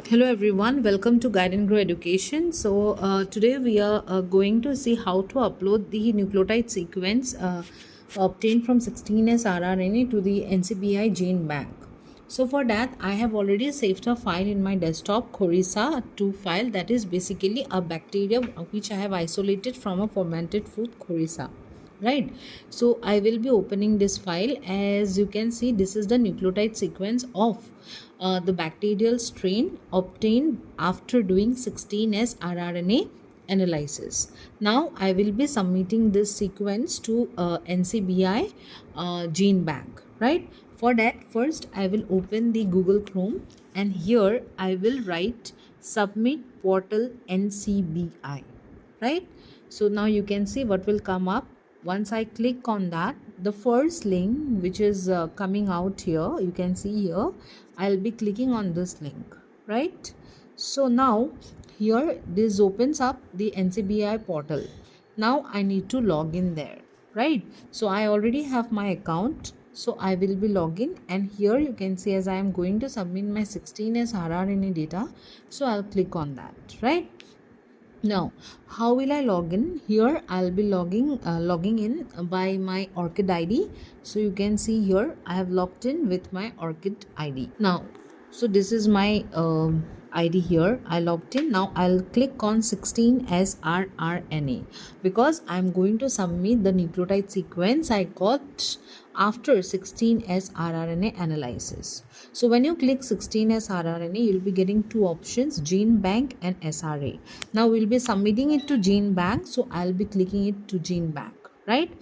Hello everyone, welcome to Guide and Grow Education. Today we are going to see how to upload the nucleotide sequence obtained from 16S rRNA to the NCBI GenBank. So for that I have already saved a file in my desktop, Corisa 2 file, that is basically a bacteria which I have isolated from a fermented food, Corisa. Right, so I will be opening this file. As you can see, this is the nucleotide sequence of the bacterial strain obtained after doing 16S rRNA analysis. Now I will be submitting this sequence to NCBI GenBank. Right, for that first I will open the Google Chrome, and here I will write submit portal NCBI. Right, so now you can see what will come up. Once I click on that, the first link which is coming out here, you can see here, I'll be clicking on this link. Right, so now here this opens up the NCBI portal. Now I need to log in there. Right, so I already have my account, so I will be logging, and here you can see as I am going to submit my 16S rRNA data, so I'll click on that. Right, now how will I log in? Here I'll be logging in by my ORCID ID. So you can see here I have logged in with my ORCID ID. Now so this is my ID. Here I logged in. Now I'll click on 16S rRNA because I'm going to submit the nucleotide sequence I got after 16S rRNA analysis. So when you click 16S rRNA, you'll be getting two options, GenBank and SRA. Now we'll be submitting it to GenBank, so I'll be clicking it to GenBank. Right,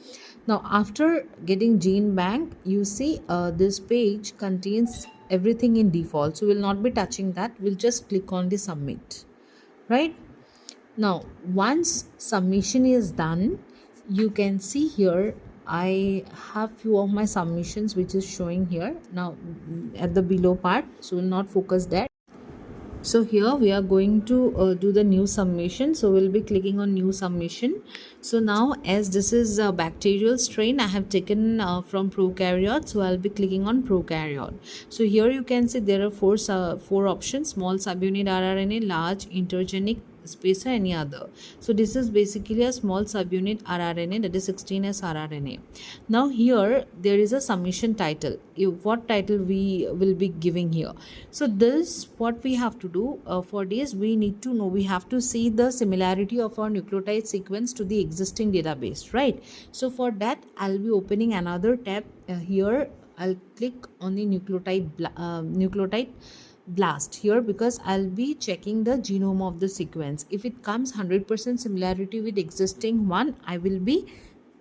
now after getting GenBank, you see this page contains everything in default, so we'll not be touching that. We'll just click on the submit. Right, now once submission is done, you can see here I have few of my submissions which is showing here now at the below part, so we'll not focus there. So here we are going to do the new submission, so we'll be clicking on new submission. So now as this is a bacterial strain I have taken from prokaryote, so I'll be clicking on prokaryote. So here you can see there are four options: small subunit rRNA, large, intergenic, spacer, any other. So this is basically a small subunit rRNA, that is 16S rRNA. Now here there is a submission title. What title we will be giving here? So this what we have to do for this, we need to know, we have to see the similarity of our nucleotide sequence to the existing database. Right, so for that I'll be opening another tab. Here I'll click on the nucleotide blast here because I'll be checking the genome of the sequence. If it comes 100% similarity with existing one, I will be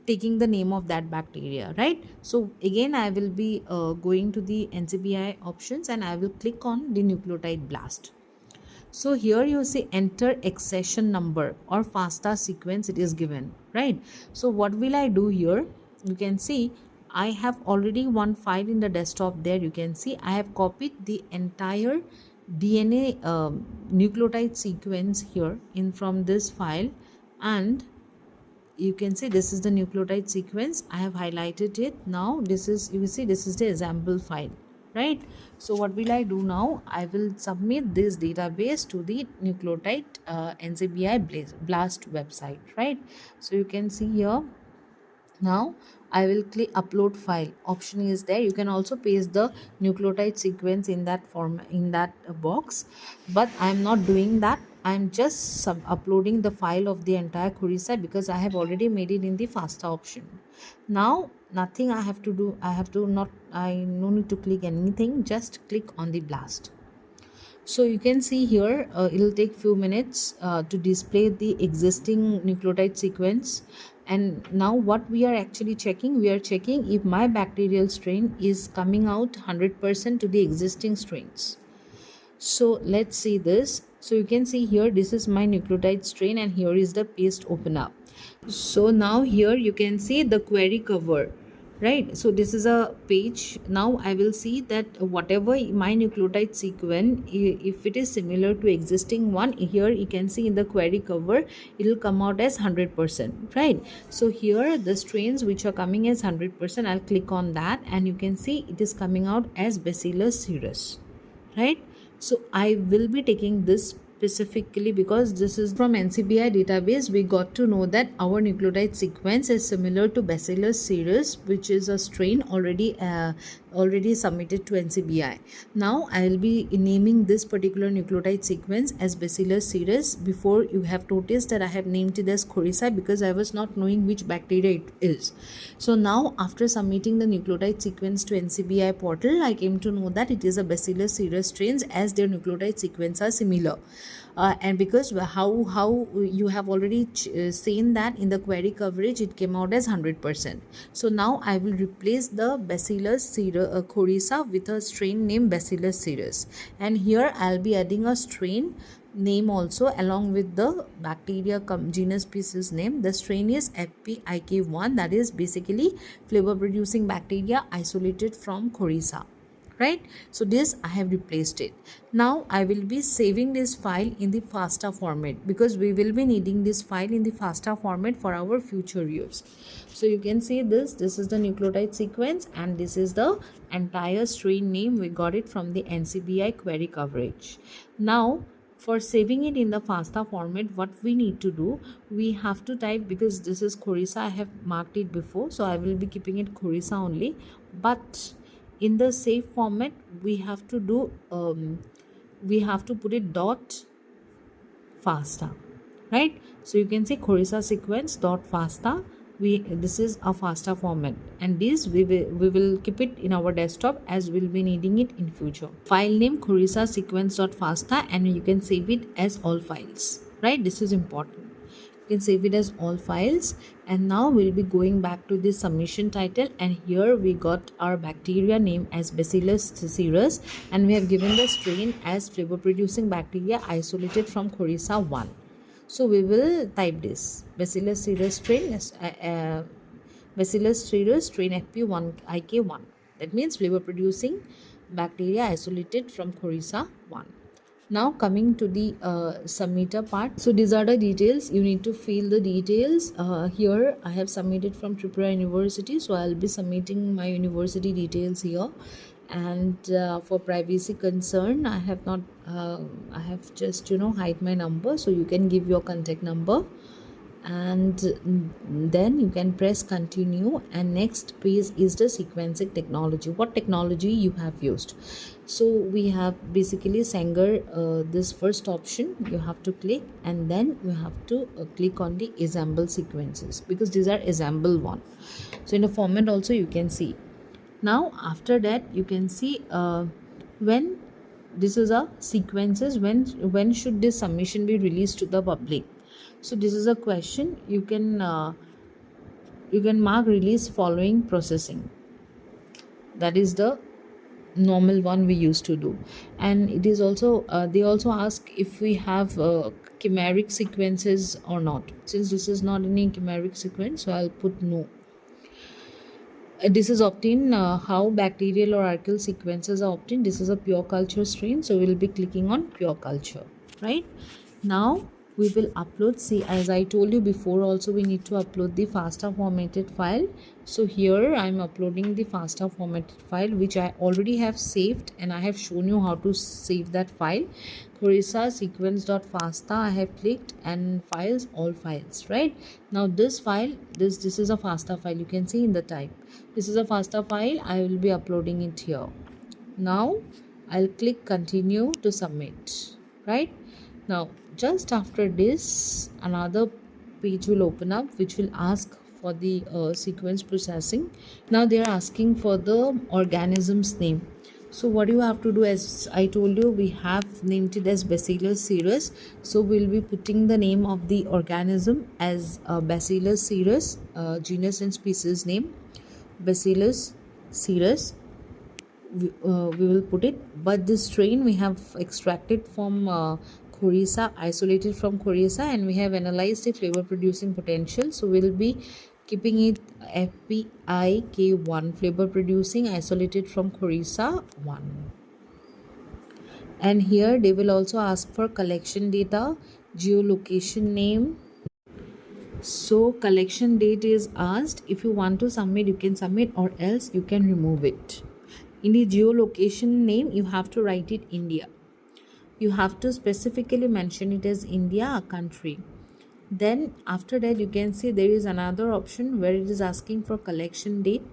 taking the name of that bacteria. Right, so again I will be going to the NCBI options and I will click on the nucleotide blast. So here you see enter accession number or FASTA sequence it is given. Right, so what will I do here? You can see I have already one file in the desktop. There you can see I have copied the entire DNA nucleotide sequence here in from this file, and you can see this is the nucleotide sequence. I have highlighted it. Now this is, you will see this is the example file. Right, so what will I do now? I will submit this database to the nucleotide NCBI blast website. Right, so you can see here now I will click upload file option is there. You can also paste the nucleotide sequence in that form, in that box, but I am not doing that. I am just uploading the file of the entire Corisa because I have already made it in the FASTA option. Now nothing I have to do, I no need to click anything, just click on the blast. So you can see here it will take few minutes to display the existing nucleotide sequence. And now what we are actually checking, we are checking if my bacterial strain is coming out 100% to the existing strains. So let's see this. So you can see here this is my nucleotide strain and here is the paste opener. So now here you can see the query cover. Right, so this is a page. Now I will see that whatever my nucleotide sequence, if it is similar to existing one, here you can see in the query cover it will come out as 100%. Right, so here the strains which are coming as 100%, I'll click on that and you can see it is coming out as Bacillus cereus. Right, So I will be taking this specifically because this is from NCBI database. We got to know that our nucleotide sequence is similar to Bacillus cereus, which is a strain already submitted to NCBI. Now I will be naming this particular nucleotide sequence as Bacillus cereus. Before, you have noticed that I have named it as Coryza because I was not knowing which bacteria it is. So now, after submitting the nucleotide sequence to NCBI portal, I came to know that it is a Bacillus cereus strains as their nucleotide sequence are similar. And because how you have already seen that in the query coverage, it came out as 100%. So now I will replace the Bacillus coryza with a strain named Bacillus cereus, and here I'll be adding a strain name also along with the bacteria genus species name. The strain is FPIK1, that is basically flavor producing bacteria isolated from coryza, right? So this I have replaced it. Now I will be saving this file in the FASTA format because we will be needing this file in the FASTA format for our future use. So you can see this is the nucleotide sequence, and this is the entire strain name. We got it from the NCBI query coverage. Now for saving it in the FASTA format, what we need to do, we have to type, because this is coryza, I have marked it before, so I will be keeping it coryza only. But in the save format, we have to do we have to put it dot FASTA, right? So you can say coryza sequence dot FASTA. This is a FASTA format, and this we will keep it in our desktop as we'll be needing it in future. File name coryza sequence dot FASTA, and you can save it as all files, right? This is important. You can save it as all files. And now we'll be going back to the submission title, and here we got our bacteria name as Bacillus cereus, and we have given the strain as flavor producing bacteria isolated from coryza 1. So we will type this Bacillus cereus strain Bacillus cereus strain FP1IK1, that means flavor producing bacteria isolated from coryza 1. Now coming to the submitter part. So these are the details. You need to fill the details. Here I have submitted from Tripura University, so I'll be submitting my university details here. And for privacy concern, I have not I have just hide my number, so you can give your contact number, and then you can press continue. And next page is the sequencing technology, what technology you have used. So we have basically Sanger, this first option you have to click, and then you have to click on the assemble sequences, because these are assemble one. So in the format also you can see. Now after that you can see when this is a sequences, when should this submission be released to the public. So this is a question. You can mark release following processing. That is the normal one we used to do. And it is also they also ask if we have chimeric sequences or not. Since this is not any chimeric sequence, so I'll put no. This is obtained how bacterial or archaeal sequences are obtained. This is a pure culture strain, so we'll be clicking on pure culture. Right now we will upload. See, as I told you before also, we need to upload the FASTA formatted file. So here I am uploading the FASTA formatted file, which I already have saved, and I have shown you how to save that file. Coryza sequence.fasta I have clicked, and files, all files. Right now this file, this is a FASTA file. You can see in the type, this is a FASTA file. I will be uploading it here. Now I'll click continue to submit. Right now, just after this, another page will open up, which will ask for the sequence processing. Now they are asking for the organism's name. So what you have to do, as I told you, we have named it as Bacillus cereus. So we'll be putting the name of the organism as Bacillus cereus, genus and species name, Bacillus cereus. We will put it, but this strain we have extracted from coryza, isolated from coryza, and we have analyzed the flavor producing potential. So we'll be keeping it FPIK1, flavor producing isolated from coryza 1. And here they will also ask for collection data, geolocation name. So collection date is asked. If you want to submit, you can submit, or else you can remove it. In the geolocation name, you have to write it India. you have to specifically mention it as India, a country. Then after that, you can see there is another option where it is asking for collection date,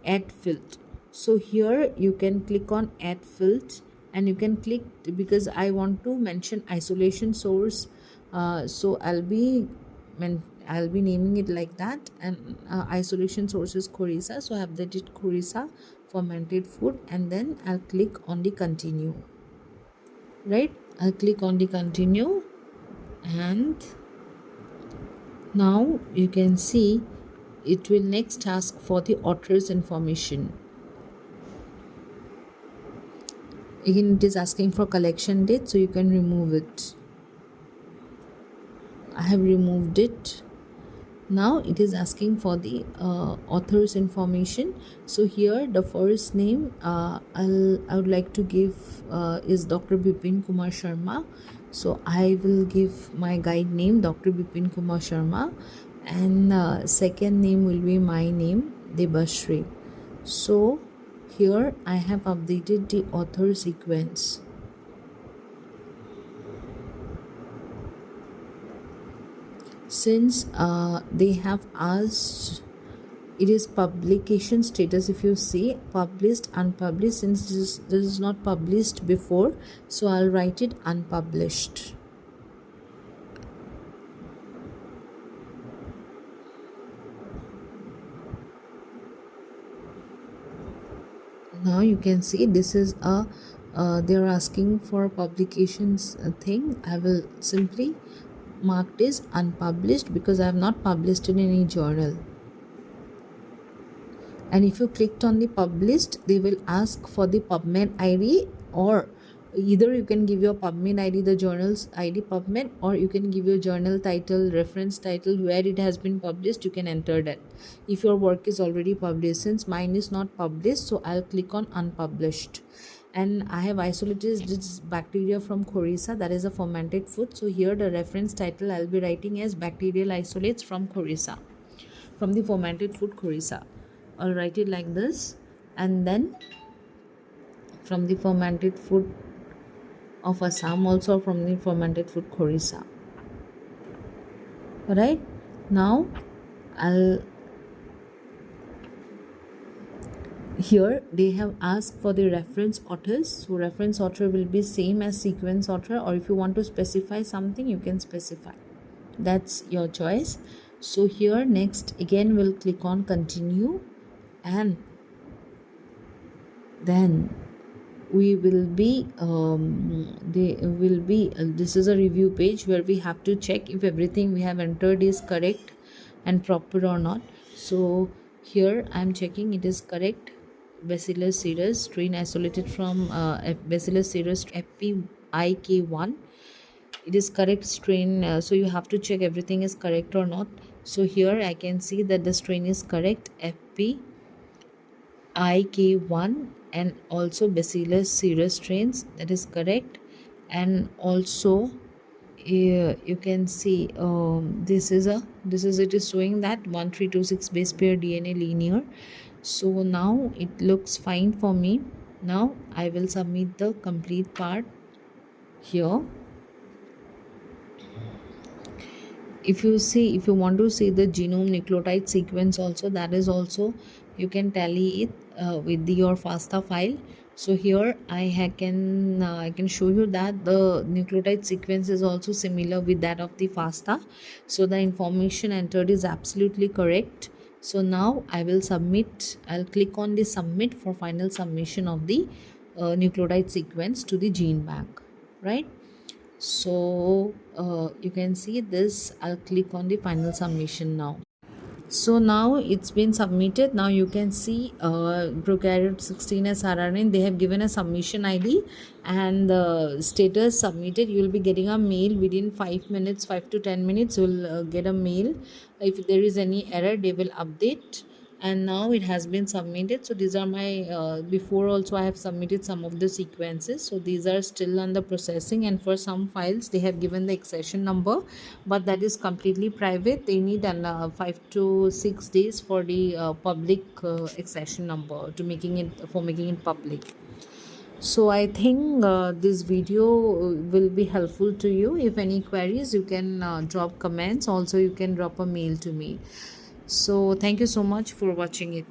add field. So here you can click on add field, and you can click, because I want to mention isolation source. So I'll be naming it like that, and isolation source is Khorisa, so I have that it Khorisa fermented food, and then I'll click on the continue. Right, I'll click on the continue, and now you can see it will next ask for the author's information. Again, it is asking for collection date, so you can remove it. I have removed it. Now it is asking for the author's information. So here the first name I would like to give is Dr. Bipin Kumar Sharma. So I will give my guide name Dr. Bipin Kumar Sharma, and second name will be my name, Debashri. So here I have updated the author sequence. Since they have asked, it is publication status. If you see published, unpublished, since this is not published before, so I'll write it unpublished. Now you can see this is a they're asking for publications thing. I will simply mark this unpublished because I have not published in any journal. And if you clicked on the published, they will ask for the PubMed ID, or either you can give your PubMed ID, the journal's ID PubMed, or you can give your journal title, reference title, where it has been published. You can enter that if your work is already published. Since mine is not published, so I'll click on unpublished. And I have isolated this bacteria from Khorisa, that is a fermented food. So here the reference title I'll be writing as bacterial isolates from Khorisa, from the fermented food Khorisa. I'll write it like this, and then from the fermented food of Assam, also from the fermented food Khorisa. Alright, now here they have asked for the reference authors. So reference author will be same as sequence author, or if you want to specify something, you can specify. That's your choice. So here next again we'll click on continue, and then we will be this is a review page where we have to check if everything we have entered is correct and proper or not. So here I am checking it is correct. Bacillus cereus strain isolated from Bacillus cereus FPIK1, it is correct strain. So you have to check everything is correct or not. So here I can see that the strain is correct, FPIK1, and also Bacillus cereus strains, that is correct. And also you can see this is it is showing that 1326 base pair DNA linear. So now it looks fine for me. Now I will submit the complete part here. If you want to see the genome nucleotide sequence also, that is also you can tally it with your FASTA file. So here I can show you that the nucleotide sequence is also similar with that of the FASTA. So the information entered is absolutely correct. So now I will submit. I'll click on the submit for final submission of the nucleotide sequence to the GenBank, right? So you can see this. I'll click on the final submission now. So now it's been submitted. Now you can see prokaryote 16 as rRNA. They have given a submission ID and the status submitted. You will be getting a mail within 5 minutes, 5 to 10 minutes. You will get a mail. If there is any error, they will update. And now it has been submitted. So these are my before also I have submitted some of the sequences. So these are still under processing, and for some files they have given the accession number, but that is completely private. They need 5 to 6 days for the public accession number to making it public. So I think this video will be helpful to you. If any queries, you can drop comments. Also, you can drop a mail to me. So thank you so much for watching it.